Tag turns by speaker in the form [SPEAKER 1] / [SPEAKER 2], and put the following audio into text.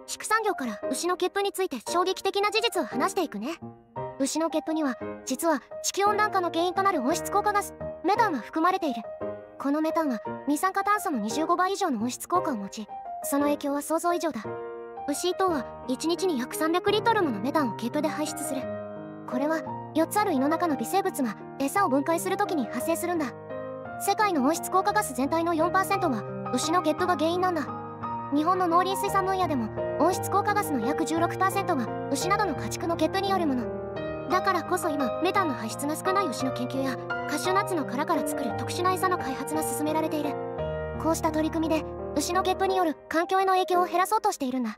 [SPEAKER 1] 畜産業から牛の血粉について衝撃的な事実を話していくね。牛の血粉には実は地球温暖化の原因となる温室効果ガスメタンが含まれている。このメタンは二酸化炭素の25倍以上の温室効果を持ち、その影響は想像以上だ。牛1頭は1日に約300リットルものメタンを血粉で排出する。これは4つある胃の中の微生物が餌を分解するときに発生するんだ。世界の温室効果ガス全体の 4% は牛の血粉が原因なんだ。日本の農林水産分野でも温室効果ガスの約 16% が牛などの家畜の血粉によるものだからこそ、今メタンの排出が少ない牛の研究やカシューナッツの殻から作る特殊な餌の開発が進められている。こうした取り組みで牛の血粉による環境への影響を減らそうとしているんだ。